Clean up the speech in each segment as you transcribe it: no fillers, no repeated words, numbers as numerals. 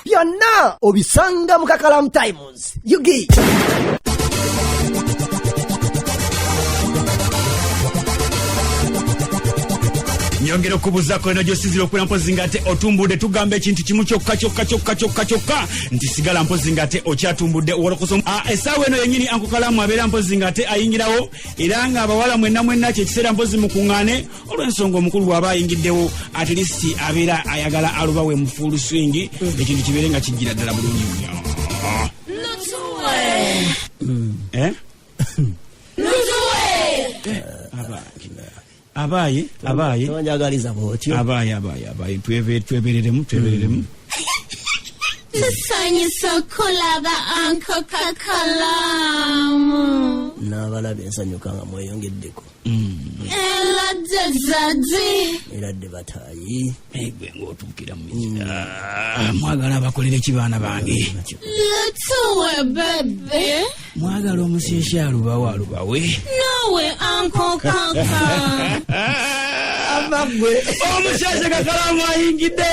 byonna obisanga mu KAKALAAMU TYMZ. Yugi. Nyongera kubuzako eno josizira okula mpozi ngate otumbudde tugamba ekintu kimu kyokka nti sigala mpozi ngate okyatumbudde wolokoso. Essaawa eno yennyini Uncle Kalaamu abeera mpozi ngate ayingirawo era nga abawala mwenna kyekiseera mpozi mukuŋŋaane olw'ensonga omukulu bw'aba ayingiddewo at least abeera ayagala alubawe mu full swing ekintu kibeere nga kijjira ddala bulungi nnyo. Abaye Twanjagaliza bwotyo. Abaye twebereremu. Nsanyusa kulaba Uncle Kakalamu. N'abalabe nsanyuka nga mweyongeddeko. Eradde bataayi. Egwe ng'otuukira mu mwagala abakolere ki baana bange? Letuwe bebe. Mwagala omusyeshe alubawe. Nawe Uncle Kaka. Abagwe. Omusyeshe Kakalamu ayingidde.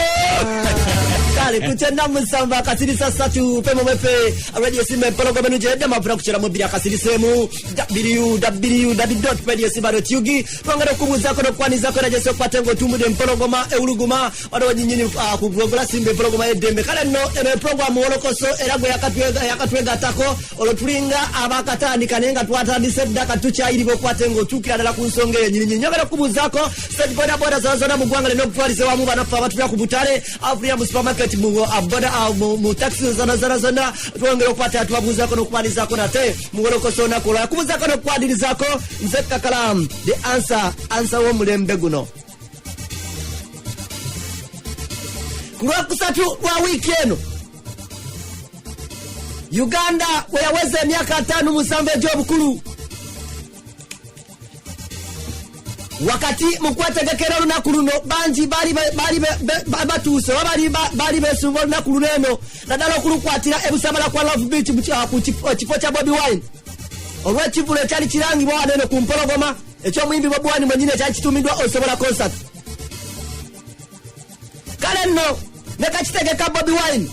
Kale kuchenda musamba kasirisa satu pemo mefe radio SIMBA program enu jeda mavura kuchera mobili akasirisemu www.radiosimba.ug twangara kubuza ko kwaniza ko rajeso kwatengo tumude mporogoma euluguma wado nyinyini kugogola SIMBA program edembe kale no ene program wolokoso eragwe yakatwega tako olotulinga abakatandika nenga twatandise daka tuchairibo kwatengo tukira dala kunsonge nyinyini nyogera kubuza ko state boda zazona mugwanga no kutwalize wamu banafa batu ya kubutale Afrika mu supermarket mu aboda mu taxi zana twongera kupata tubabuza ko nokwaniza ko nate mu wolokoso nakola kubuza ko nokwadiriza ko nze KAKALAAMU the answer wo mulembe guno kulwa kusatu wa weekend Uganda weyaweze miaka 5 musambe jobukulu wakati mukwategekera lunaku luno banji bali batuse bali besunga lunaku luneno naddala okulukwatira ebusabala kwa Love Beach ku kifo kya Bobi Wine olw'ekivulo ekyali kirangibwa waneno ku mpologoma eky'omuyimbi Bobi Wine mwennyini ekyali kitumiddwa Osobola concert. Kale nno ne kakitegeka Bobi Wine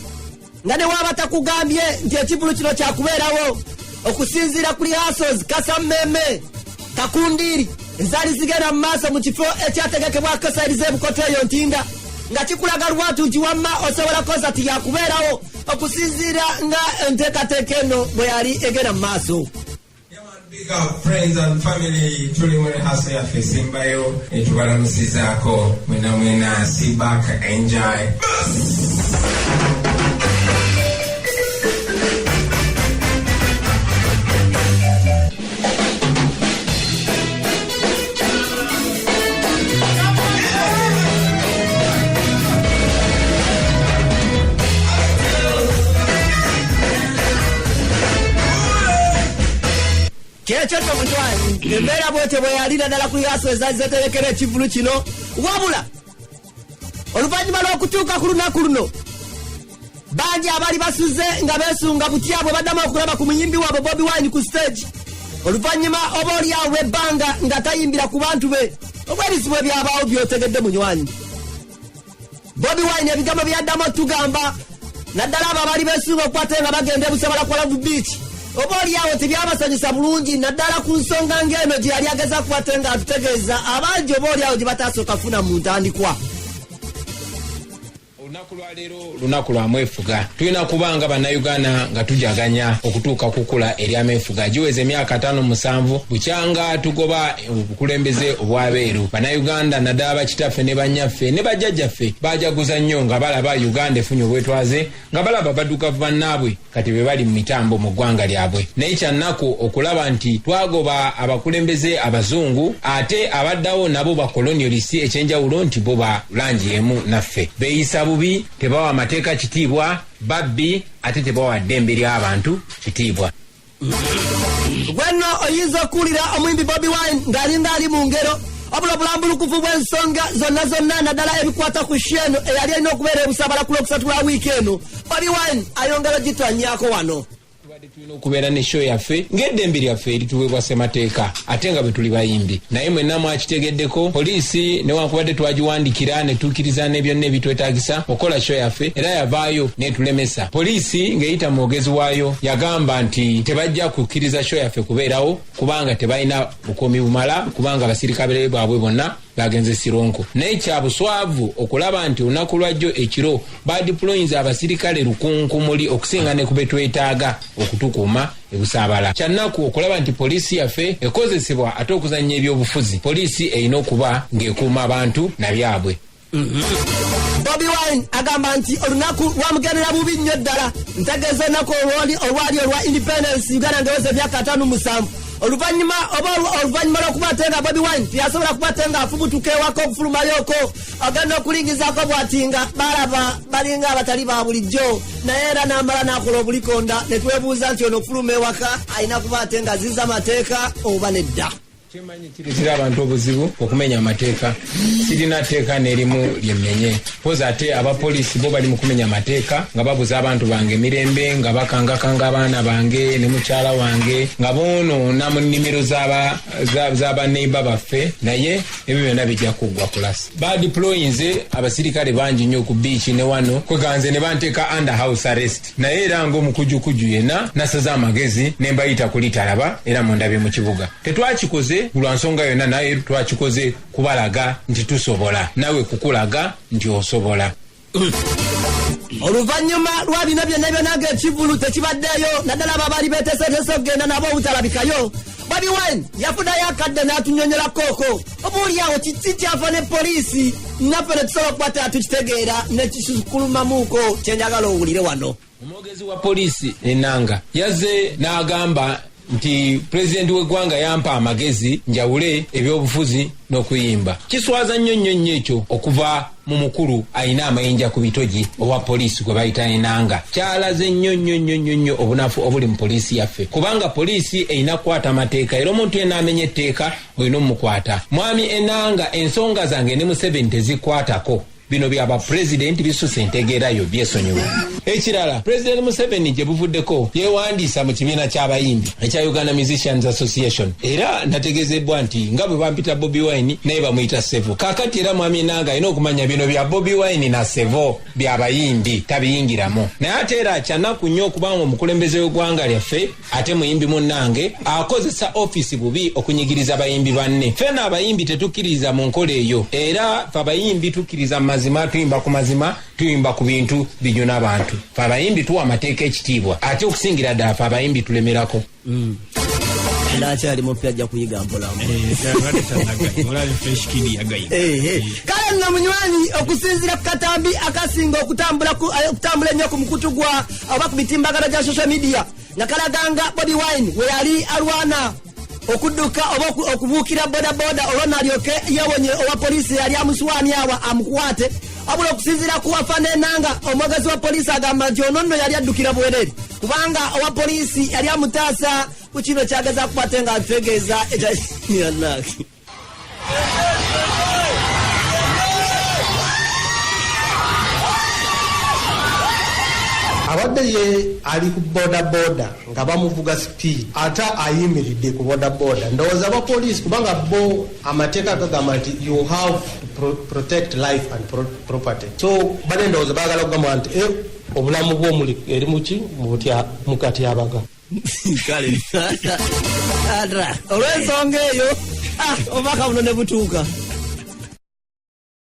nga ne waaba takugambye nti ekivulo kino kyakubeerawo okusinziira kuli Hasos Kasammeme Kakundiri ezali zigenda mu maaso mu kifo ekyategekebwa Kasairize Bukoto eyo Ntinda nga kikulaga lwatu nti wamma Osobola concert yakubeerawo okusinziira nga enteekateeka eno bwe yali egenda mu maaso. Big up friends and family, tuli mwene hasa ya SIMBA yo etubala musizako mwena sit back, enjoy. Kyechoto mutwani embera bwete bwe yalina dala kuli Haso ezazeterekera ekivulu kino wabula oluvannyuma lw'okutuuka ku lunaku luno bangi abali basuze nga beesunga butyabwe baddamu okulaba ku muyimbi waabwe Bobi Wine ku stage oluvannyuma oba oliawo lw'ebbanga nga tayimbira ku bantu be obwerizibwe byabaawo byotegedde munywanyi Bobi Wine ebigambo byaddamu tugamba naddala abo abali beesunga okukwate nga bagenda ebusabala kwa Love Beach oba oliawo tebyabasanyusa bulungi naddala ku nsonga ng'eno gye yali ageza kukwate nga atutegeeza abangi oba oliawo gye batasooka kufuna mu ntandikwa. Olunaku lwa leero lunaku lwa mwefuga tulina kubanga bannayuganda nga tujaganya okutuuka kukula eryamefuga giweze emyaka 5-7 bukyanga tugoba obukulembeze obwabeeru bannayuganda naddala bakitaffe ne bannyaffe ne bajjajjaffe bajaguza nnyo nga balaba Uganda efunye obwetwaze nga balaba baddugavu bannaabwe kati be bali mu mitambo mu ggwanga lyabwe naye kyannaku okulaba nti twagoba abakulembeze abazungu ate abaddawo nabo bakolonialisi ekyenjawulo nti bo ba langi emu naffe beeyisa bubi tebawa amateeka kitiibwa babbi ate tebawa ddembe ly'abantu kitiibwa. Gwenno oyinza okuwulira omuyimbi Bobi Wine ng'alinga ali mu ngero wabula bulambulukufu bw'ensonga zonna naddala ebikwata ku sheno eyali alina okubeera ebusabala ku Lwokusatu lwa wiiki eno Bobi Wine ayongera gitwanyaako wano tubadde tulina okubeera ne show yaffe ng'eddembe lyaffe erituweebwa ssemateeka ate nga bwe tuli bayimbi naye mwenna mwakitegeddeko poliisi newankubadde twagiwandikira ne tukkiriza ne byonna ebitwetaagisa okola show yaffe era yavaayo netulemesa. Poliisi ng'eyita mu mwogezi waayo yagamba nti tebajja kukkiriza show yaffe kubeerawo kubanga tebalina bukuumi bumala kubanga abasirikale baabwe bonna bagenze sironko naye kya buswavu okulaba nti olunaku lwajjo ekiro badiployinza abasirikale lukunkumuli okusinga ne kube twetaaga okutukuuma ebusaabala. Kyannaku okulaba nti poliisi yaffe ekozesebwa ate okuzannya ebyobufuzi. Poliisi erina okuba ng'ekuuma abantu na byabwe. Bobi Wine agamba nti olunaku lwamugendera bubi nnyo ddala ntegeeza olunaku olwali olwa independence Uganda ngeweza emyaka 57 oluvannyuma lw'okuba ate nga Bobi Wine teyasobola kuba ate nga afubutuka ewaka okufulumayoko agenda okulingizaako bw'atinga balaba balinga abatali ba bulijjo naye era n'amala n'akola obulikonda ne twebuuza nti ono okufuluma ewaka alina kuba ate nga zizza amateeka oba nedda. Kyemanyi kireetera abantu obuzibu okumenya amateeka sirina tteeka n'erimu lyemmenye poza ate abapoliisi bo bali mu kumenya amateeka nga babuza abantu bange emirembe nga bakangakanga abaana bange ne mukyala wange nga boonoona mu nnimiro z'abaneiba baffe naye ebyo byonna bijja kuggwa kulasi. Badiployinze abasirikale bangi nnyo ku biiki ne wano kweganze ne banteeka under house arrest naye era ng'omukujukuju yenna nasaza amagezi ne mbayita kulitalaba era mundabye mu kibuga. Tetwakikoze lwa nsonga yonna naye twakikoze kubalaga nti tusobola nawe kukulaga nti osobola. Oluvannyuma lwa bino byonna ng'ekivulu tekibaddeyo naddala babaali beeteeseteese okugenda nabo obutalabikayo Bobi Wine yafudayo akadde n'atunyonyola kooko obuulyawo kiki kyafa ne poliisi naffe ne tusobola okuba tukitegeera ne kikikulumamuuko kyenjagala owulire wano. Omwogezi wa poliisi Enanga yazze n'agamba nti pulezidenti w'eggwanga yampa amagezi njawule ebyobufuzi n'okuyimba. Kiswaza nnyo ekyo okuva mu mukulu ayina amayinja ku bitogi owa poliisi gwe bayita Enanga. Kyalaze nnyo obunafu obuli mu poliisi yaffe kubanga poliisi erina kukwata amateeka era omuntu yenna amenya etteeka olina omukwata. Mwami Enanga ensonga zange ne Museveni tezikwatako bino byaba pulezidenti bisusse entegeerayo byesonyiwa. Ekirala pulezidenti Museveni gye buvuddeko yeewandiisa mu kibiina ky'abayimbi ekya Uganda Musicians Association era nategeezebwa nti nga bwe bampita Bobi Wine naye bamuyita Sevo. Kaakati era mwami Enanga alina okumanya bino bya Bobi Wine na Sevo byabayimbi tabiyingiramu naye ate era kyannaku nnyo okubanga omukulembeze w'eggwanga lyaffe ate muyimbi munnange akozesa ofiisi bubi okunyigiriza bayimbi banne. Ffenna abayimbi tetukkiririza mu nkola eyo era fe abayimbi tukkiriza mazima tuyimba ku mazima tuyimba ku bintu binyuna abantu. Fe abayimbi tuwa amateeka ekitiibwa ate okusingira ddala fe abayimbi tulemerako. Ndakyali mupya ajja kuyiga mpolamu. Kale nno munywanyi okusinziira ku katambi akasinga okutambula ennyo ku mukutu gwa oba ku mitimbagano gya social media nga kalaganga Bobi Wine we yali alwana okudduka oba okubuukira bodaboda olwo nalyoke yewonye owa poliisi yali amuswani awa amukwate abula okusinziira ku wafa n'Enanga omwogezi wa poliisi agamba nti ono nno yali addukira bwerere kubanga owa poliisi yali amutaasa ku kino kyageza kubate nga ategeeza ekyanaki. Abadde ye ali ku bodaboda nga bamuvuga speed ate ayimiridde ku bodaboda ndowooza abapoliisi kubanga bo amateeka gagamba nti you have to protect life and property so bade ndowooza baagala kugamba nti obulamu bw'omuli eri muki mukati abaga kale olw'ensonga eyo obubaka buno ne butuuka.